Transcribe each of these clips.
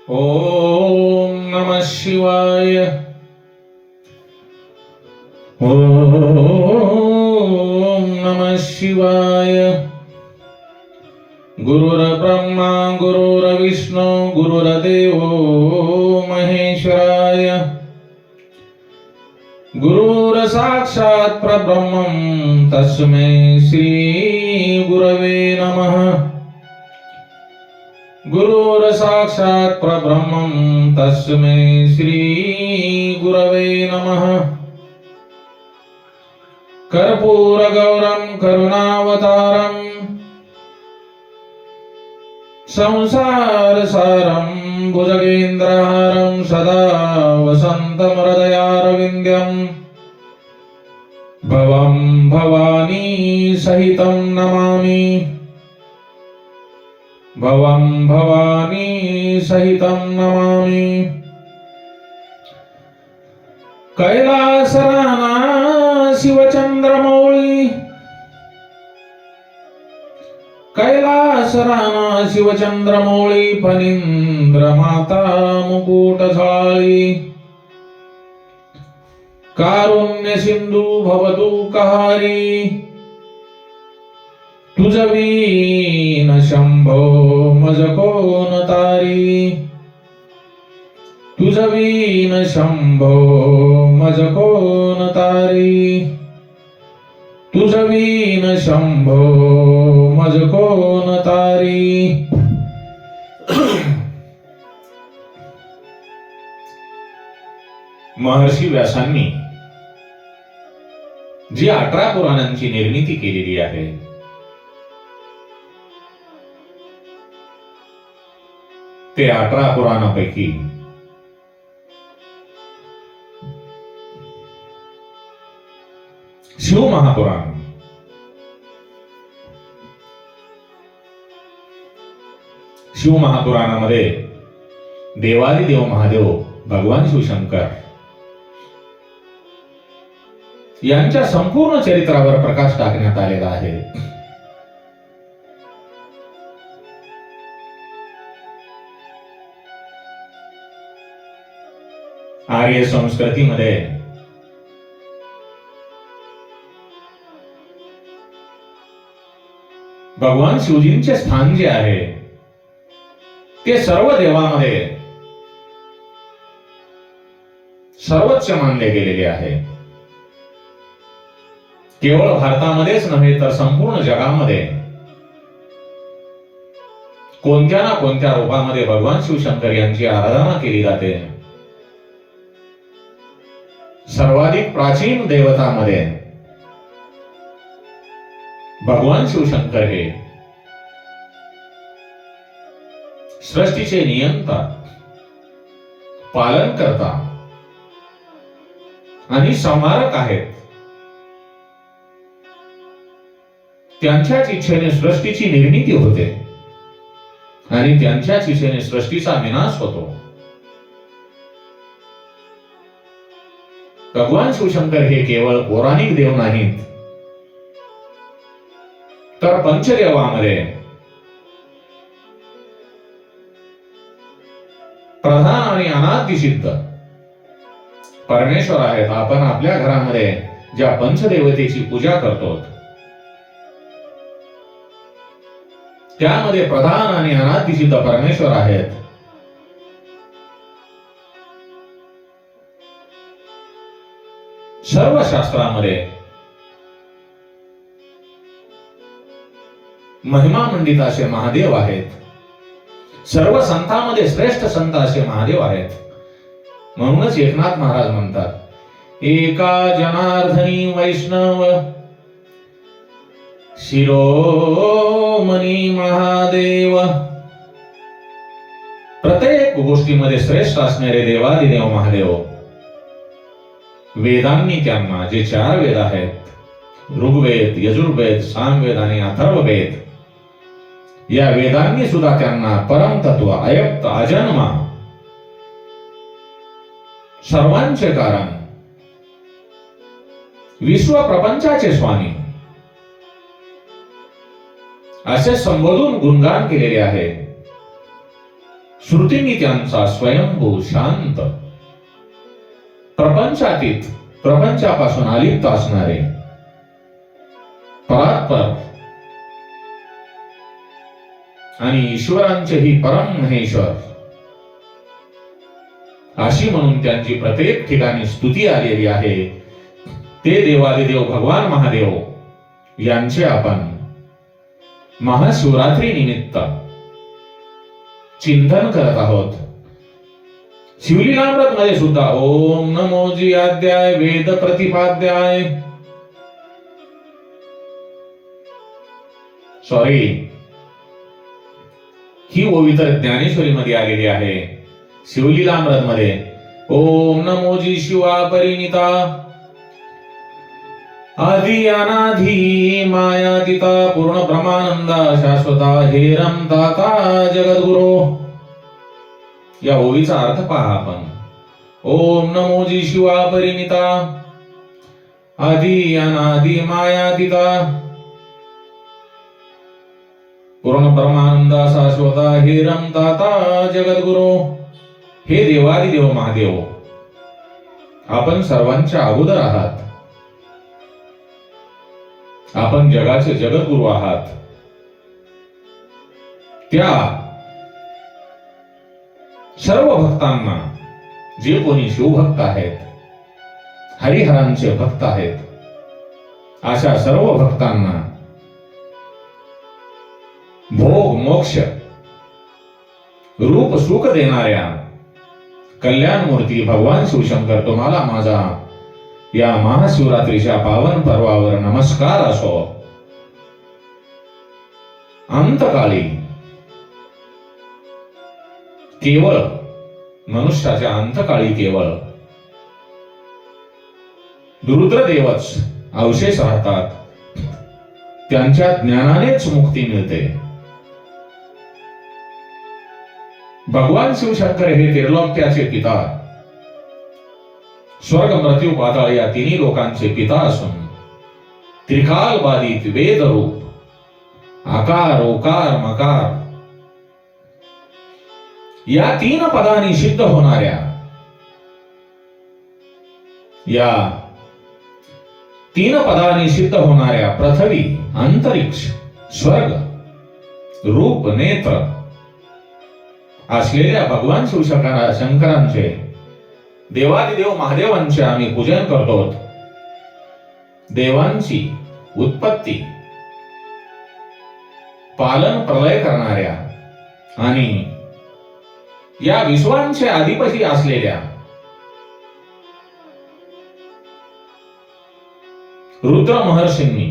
ओम नमः शिवाय. ओम नमः शिवाय. गुरुर्ब्रह्मा गुरुर्विष्णू गुरुर्देवो महेश्वराय. गुरुर्साक्षात् परब्रह्मं तस्मै श्री गुरवे नमः. गुरुर्साक्षात् परब्रह्मं तस्मै श्री गुरवे नमः. कर्पूरगौरं करुणावतारं संसारसारं भुजगेन्द्रहारं सदा वसन्तमहृदयारविन्द्यं भवं भवानी सहितं नमामि. भवं भवानी सहितं नमामि. कैलासराना शिवचंद्रमौळी. कैलासराना शिवचंद्रमौळी फणींद्र माता मुकुटझाळी. कारुण्य सिंधू भवतु कहारी. तुझवीन शंभो मज कोण तारी. तुझवीन शंभो मज कोण तारी. तुझवीन शंभो मज कोण तारी. महर्षी व्यासांनी जी 18 पुराणांची निर्मिती केलेली आहे ते 18 पुराणापैकी शिव महापुराण शिव महापुराणामध्ये देवादिदेव महादेव भगवान शिवशंकर यांच्या संपूर्ण चरित्रावर प्रकाश टाकण्यात आलेला आहे. आर्य संस्कृतीमध्ये भगवान शिवजींचे स्थान जे आहे ते सर्व देवांमध्ये सर्वोच्च मानले गेलेले आहे. केवळ भारतामध्येच नव्हे तर संपूर्ण जगामध्ये कोणत्या ना कोणत्या रूपामध्ये भगवान शिवशंकर यांची आराधना केली जाते. सर्वाधिक प्राचीन देवतांमध्ये भगवान शिवशंकर हे सृष्टीचे नियंता, पालन करता आणि संहारक आहेत. त्यांच्याच इच्छेने सृष्टीची निर्मिती होते आणि त्यांच्याच इच्छेने सृष्टीचा विनाश होतो. भगवान शिवशंकर हे केवळ पौराणिक देव नाहीत तर पंचदेवामध्ये प्रधान आणि अनादिसिद्ध परमेश्वर आहेत. आपण आपल्या घरामध्ये ज्या पंचदेवतेची पूजा करतो त्यामध्ये प्रधान आणि अनादिसिद्ध परमेश्वर आहेत. सर्व शास्त्रामध्ये महिमामंडित असे महादेव आहेत. सर्व संतांमध्ये श्रेष्ठ संत असे महादेव आहेत. म्हणूनच एकनाथ महाराज म्हणतात, एका जनार्दनी वैष्णव शिरोमणी महादेव. प्रत्येक गोष्टीमध्ये श्रेष्ठ असणारे देवादिदेव महादेव. वेदांनी त्यांना जे 4 वेद आहेत, ऋग्वेद, यजुर्वेद, सामवेद आणि अथर्ववेद, या वेदांनी सुद्धा त्यांना परमतत्व, अयक्त, अजन्मा, सर्वांचे कारण, विश्व प्रपंचाचे स्वामी असे संबोधून गुणगान केलेले आहे. श्रुतींनी त्यांचा स्वयंभू शांत प्रपंचातीत प्रपंचापासून अलिप्त असणारे परात्पर आणि ईश्वरांचेही परम महेश्वर अशी म्हणून त्यांची प्रत्येक ठिकाणी स्तुती आलेली आहे. ते देवादिदेव भगवान महादेव यांचे आपण महाशिवरात्री निमित्त चिंतन करत आहोत. शिवलीलामृत मध्ये सुद्धा ओम नमो जियाध्याय वेद प्रतिपाद्याय ही ओवी तर ज्ञानेश्वरी मध्ये आलेली आहे. शिवलीलामृत मध्ये ओम नमो जी शिवा परिणिता आदि अनाधी मायातीता पूर्ण ब्रह्मानंदा शाश्वता हे रमताता जगद्गुरो. या ओवीचा अर्थ पहा आपण. ओम नमो जी शिवा परिणिता आदि अनादी मायातीता पूर्ण ब्रह्मानंदा शाश्वता हे रमताता जगद्गुरो. हे देवादिदेव महादेव, आपण सर्वांच्या अगोदर आहात. आपण जगाचे जगद्गुरु आहात. त्या सर्व भक्तांना, जे कोणी शिवभक्त आहेत, हरिहरांचे भक्त आहेत, अशा सर्व भक्तांना भोग मोक्ष रूप सुख देणाऱ्या कल्याण मूर्ती भगवान शिवशंकर तुम्हाला माझा या महाशिवरात्रीच्या पावन पर्वावर नमस्कार असो. अंतकाळी केवळ मनुष्याच्या अंतकाळी केवळ रुद्रदेवच अवशेष राहतात. त्यांच्या ज्ञानानेच मुक्ती मिळते. भगवान शिवशंकर हे त्रिलोक्याचे पिता, स्वर्ग मृत्यू पाताळ या तिन्ही लोकांचे पिता असून त्रिकाल बाधित वेद रूप आकार ओकार मकार या तीन पदांनी सिद्ध होणाऱ्या, या तीन पदांनी सिद्ध होणाऱ्या पृथ्वी अंतरिक्ष स्वर्ग रूप नेत्र असलेल्या भगवान शिवशंकरांचे देवादिदेव महादेवांचे आम्ही पूजन करतो. देवांची उत्पत्ती पालन प्रलय करणाऱ्या आणि या विश्वांचे अधिपती असलेल्या रुद्र महर्षींनी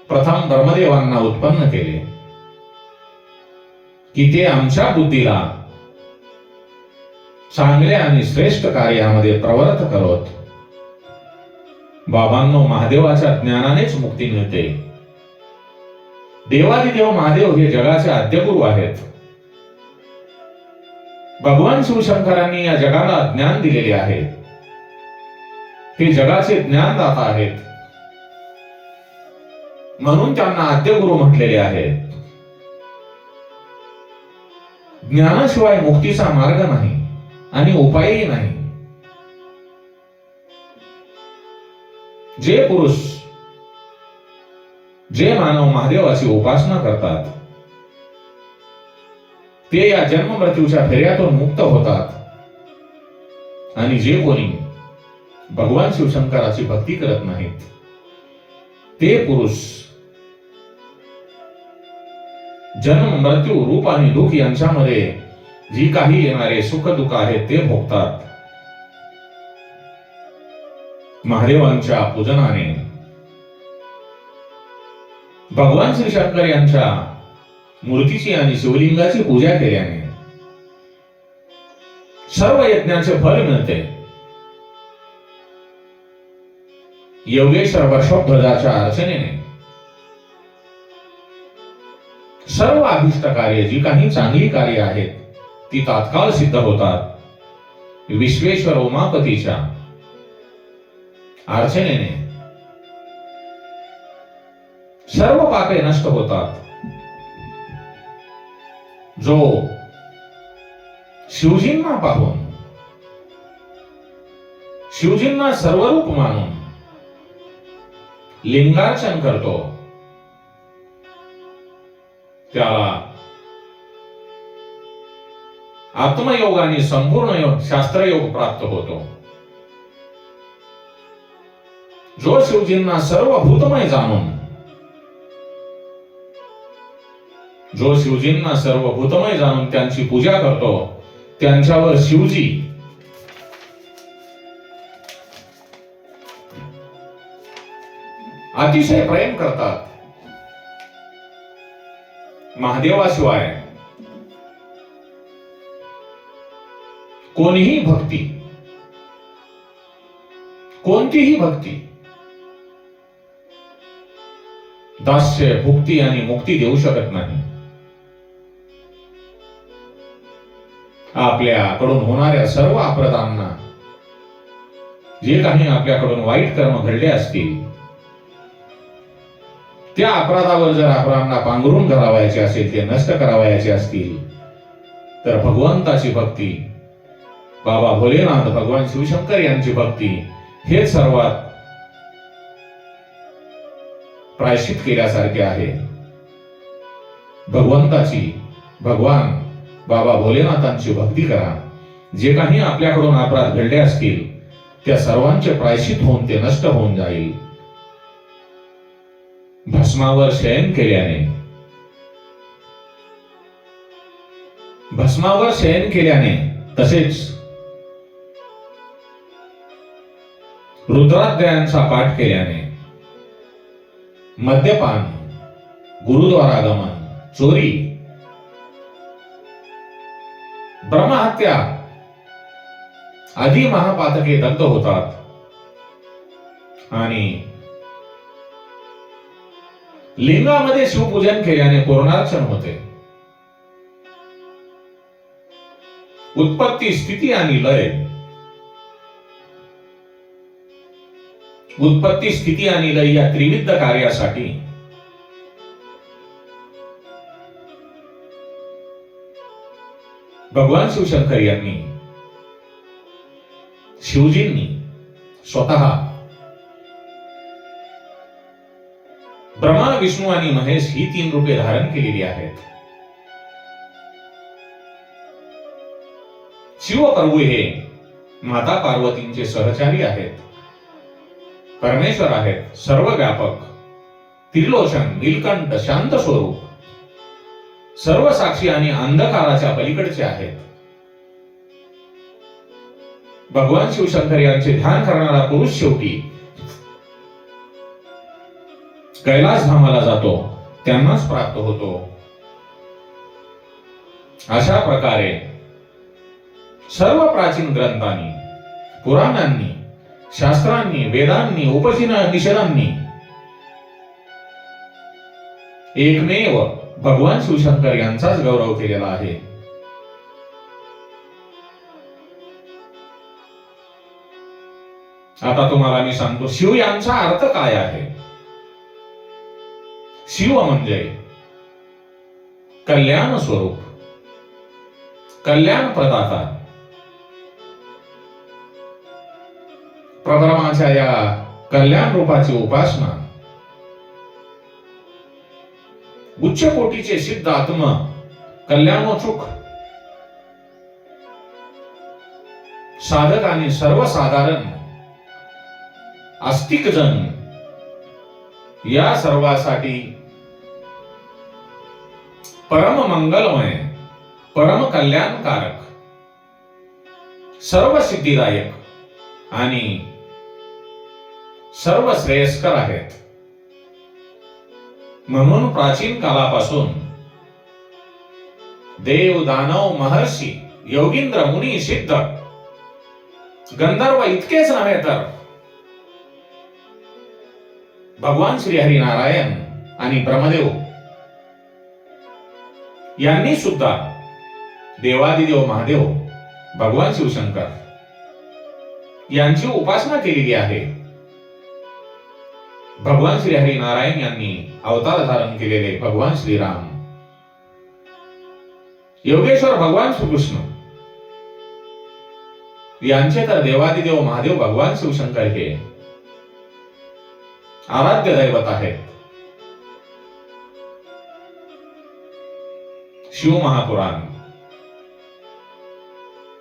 प्रथम ब्रह्मदेवांना उत्पन्न केले की ते आमच्या बुद्धीला चांगल्या आणि श्रेष्ठ कार्यामध्ये प्रवृत्त करत. बाबांनो, महादेवाच्या ज्ञानानेच मुक्ती मिळते. देवादिदेव महादेव हे जगाचे आद्यगुरु आहेत. भगवान शिवशंकरांनी या जगाला ज्ञान दिलेले आहे. ते जगाचे ज्ञानदाता आहेत, म्हणून त्यांना आद्यगुरु म्हटलेले आहे. ज्ञानाशिवाय मुक्तीचा मार्ग नाही आणि उपायही नाही. जे पुरुष, जे मानव महादेवाची उपासना करतात ते या जन्म मृत्यूच्या फेऱ्यातून मुक्त होतात. आणि जे कोणी भगवान शिवशंकराची भक्ती करत नाहीत ते पुरुष जन्म मृत्यू रूप आणि दुःख यांच्यामध्ये जी काही येणारे सुख दुःख आहेत ते भोगतात. महादेवांच्या पूजनाने, भगवान श्री शंकर यांच्या मूर्तीची आणि शिवलिंगाची पूजा केल्याने सर्व यज्ञाचे फल मिळते. योगेश्वर वर्षोध्वजाच्या अर्चनेने सर्व अभिष्ट कार्य, जी काही चांगली कार्य आहेत ती तात्काळ सिद्ध होतात. विश्वेश्वर उमापतीच्या अर्चनेने सर्व पापे नष्ट होतात. जो शिवजींना पाहून, शिवजींना सर्वरूप मानून लिंगार्चन करतो, त्याला आत्मयोग आणि संपूर्ण शास्त्रयोग प्राप्त होतो. जो शिवजींना सर्व भूतमय जाणून, जो शिवजींना सर्व भूतमय जाणून त्यांची पूजा करतो, त्यांच्यावर शिवजी अतिशय प्रेम करतात. महादेवाशिवाय कोणीही भक्ती, कोणतीही भक्ती दास्य, भुक्ती आणि मुक्ती देऊ शकत नाही. आपल्याकडून होणाऱ्या सर्व अपराधांना, जे काही आपल्याकडून वाईट कर्म घडले असतील, त्या अपराधावर जर अपराधांना पांघरून घालावायचे असेल, ते नष्ट करावायचे असतील, तर भगवंताची भक्ती, बाबा भोलेनाथ, भगवान शिवशंकर यांची भक्ती हे सर्वात प्रायश्चित केल्यासारखे आहे. भगवंताची, भगवान बाबा भोलेनाथांची भक्ती करा. जे काही आपल्याकडून अपराध घडले असतील, त्या सर्वांचे प्रायश्चित होऊन ते नष्ट होऊन जाईल. भस्मावर शयन केल्याने, भस्मावर शयन केल्याने, तसेच रुद्राध्यायांचा पाठ केल्याने, मद्यपान, गुरुद्वारागमन, चोरी, ब्रह्महत्या आदी महापातके दग्ध होतात आणि लिंगामध्ये शिवपूजन केल्याने पूर्णार्चन होते. उत्पत्ती, स्थिती आणि लय, उत्पत्ती, स्थिती आणि लय या त्रिविध कार्यासाठी भगवान शिवशंकर यांनी, शिवजींनी स्वतः ब्रह्मा, विष्णू आणि महेश ही 3 रूपे धारण केलेली आहेत. शिवप्रभू हे माता पार्वतींचे सहचारी आहेत, परमेश्वर आहेत, सर्व व्यापक, त्रिलोचन, नीलकंठ, शांत स्वरूप, सर्व साक्षी आणि अंधकाराच्या पलीकडचे आहेत. भगवान शिवशंकर यांचे ध्यान करणारा पुरुष शेवटी कैलास धामाला जातो, त्यांनाच प्राप्त होतो. अशा प्रकारे सर्व प्राचीन ग्रंथांनी, पुराणांनी, शास्त्रांनी, वेदांनी, उपनिषदांनी एकमेव भगवान शिवशंकर यांचाच गौरव केलेला आहे. आता तुम्हाला मी सांगतो, शिव यांचा अर्थ काय आहे. शिव म्हणजे कल्याण स्वरूप, कल्याण प्रदाता. परमाच्या या कल्याण रूपाची उपासना उच्च कोटीचे सिद्ध आत्म कल्याणोत्सुक साधक आणि सर्वसाधारण आस्तिक जन या सर्वासाठी परम मंगलमय, परम कल्याणकारक, सर्व सिद्धिदायक आणि सर्व श्रेयस्कर आहेत. म्हणून प्राचीन कालापासून देव, दानव, महर्षी, योगींद्र, मुनी, सिद्ध, गंधर्व इतकेच नव्हे तर भगवान श्री हरी नारायण आणि ब्रह्मदेव यांनी सुद्धा देवादिदेव महादेव भगवान शिवशंकर यांची उपासना केलेली आहे. भगवान श्री हरी नारायण यांनी अवतार धारण केलेले भगवान श्रीराम योगेश्वर भगवान श्रीकृष्ण यांचे तर देवादिदेव महादेव भगवान शिवशंकर हे आराध्य दैवत आहेत. शिव महापुराण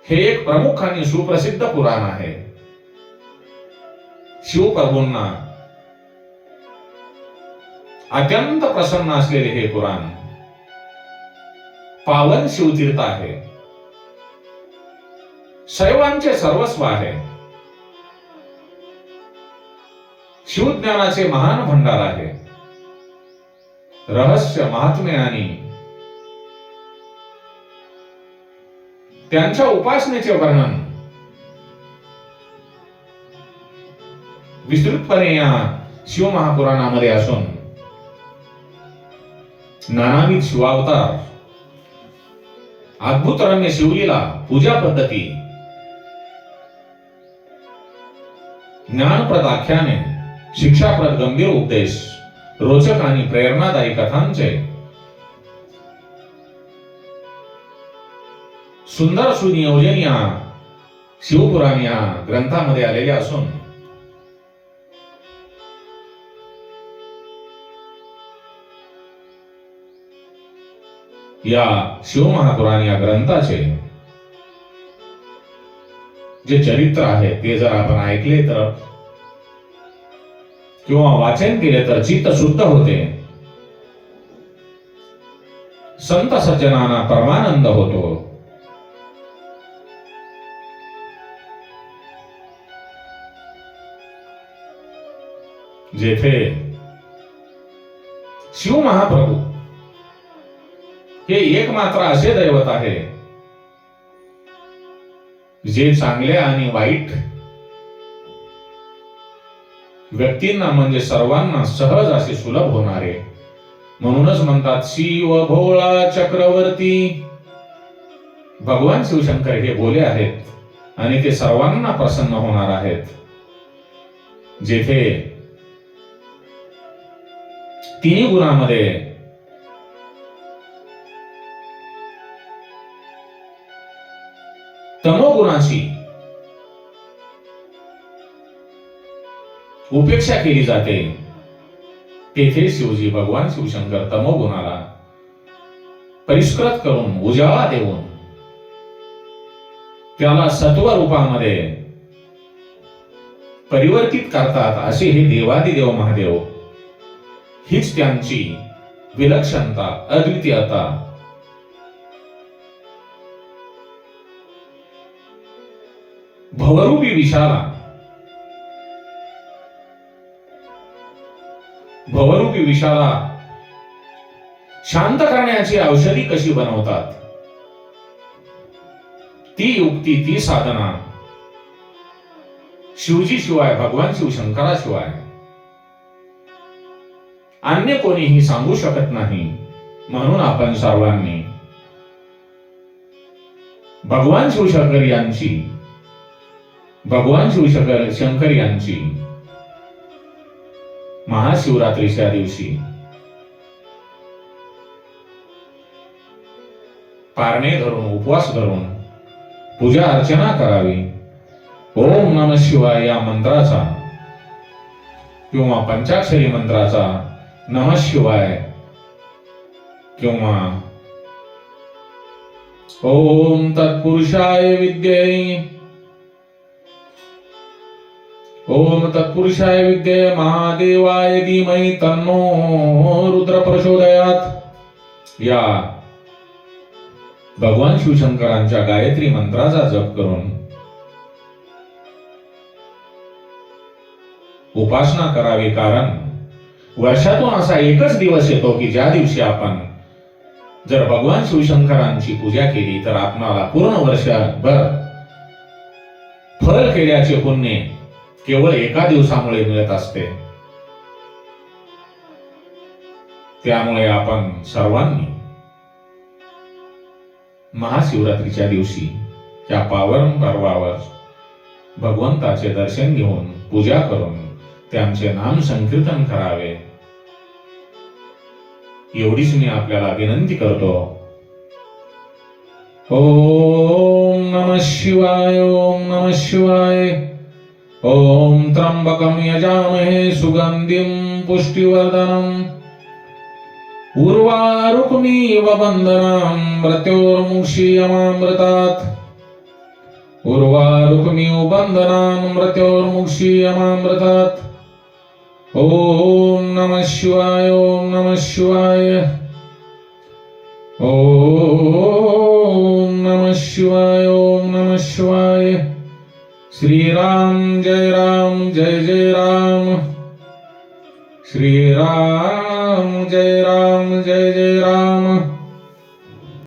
हे एक प्रमुख आणि सुप्रसिद्ध पुराण आहे. शिवप्रभूंना अत्यंत प्रसन्न असलेले हे पुराण पावन शिवतीर्थ आहे. शैवांचे सर्वस्व आहे. शिवज्ञानाचे महान भंडार आहे. रहस्य, महात्म्य आणि त्यांच्या उपासनेचे वर्णन विस्तृतपणे या शिव महापुराणामध्ये असून नानाविध शिवावतार, अद्भुत रम्य शिवलीला, पूजा पद्धती, ज्ञानप्रद आख्याने, शिक्षाप्रद गंभीर उपदेश, रोचक आणि प्रेरणादायी कथांचे सुंदर सुनियोजन या शिवपुराण या ग्रंथामध्ये आलेले असून या शिव महापुराण या ग्रंथाचे जे चरित्र आहे ते जर आपण ऐकले तर किंवा वाचन केले तर चित्त शुद्ध होते. संत सज्जनांना परमानंद होतो. जेथे शिव महाप्रभू हे एकमात्र असे दैवत आहे जे चांगले आणि वाईट व्यक्तींना म्हणजे सर्वांना सहज असे सुलभ होणारे. म्हणूनच म्हणतात शिव भोळा चक्रवर्ती. भगवान शिवशंकर हे भोले आहेत आणि ते सर्वांना प्रसन्न होणार आहेत. जेथे तिन्ही गुणामध्ये तमोगुणाची उपेक्षा केली जाते तेथे शिवजी भगवान शिवशंकर तमोगुणाला परिष्कृत करून उजाळा देऊन त्याला सत्व रूपामध्ये परिवर्तित करतात. असे हे देवादिदेव महादेव हीच त्यांची विलक्षणता, अद्वितीयता. भवरूपी विषाला शांत करण्याची औषधी कशी बनवतात ती युक्ती, ती साधना शिवजी शिवाय, भगवान शिवशंकराशिवाय अन्य कोणीही सांगू शकत नाही. म्हणून आपण सर्वांनी भगवान शिवशंकर यांची महाशिवरात्रीच्या दिवशी पारणे धरून, उपवास धरून पूजा अर्चना करावी. ओम नमः शिवाय या मंत्राचा किंवा पंचाक्षरी मंत्राचा नमः शिवाय किंवा ओम तत्पुरुषाय विद्ये, ओम तत्पुरुषाय विद्ये महादेवाय धीमहि तन्नो रुद्र प्रचोदयात या भगवान शिवशंकरांच्या गायत्री मंत्राचा जप करून उपासना करावी. कारण वर्षातून असा एकच दिवस येतो की ज्या दिवशी आपण जर भगवान शिवशंकरांची पूजा केली तर आपणाला पूर्ण वर्षभर फळ केल्याचे पुण्य केवळ एका दिवसामुळे मिळत असते. त्यामुळे आपण सर्वांनी महाशिवरात्रीच्या दिवशी त्या पावन पर्वावर भगवंताचे दर्शन घेऊन, पूजा करून त्यांचे नाम संकीर्तन करावे. एवढीच मी आपल्याला विनंती करतो. ओम नमः शिवाय, ओम नमः शिवाय। ओम त्र्यंबकं यजामहे सुगंधिं पुष्टिवर्धनम् उर्वारुकमिव बन्धनं मृत्योर्मुक्षीयमामृतात्। उर्वारुकमिव बन्धनं मृत्योर्मुक्षीयमामृतात्। ओम नमः शिवाय, ओम नमः शिवाय। ओम नमः शिवाय, ओम नमः शिवाय। श्री राम जय राम। श्री राम जय राम जय राम।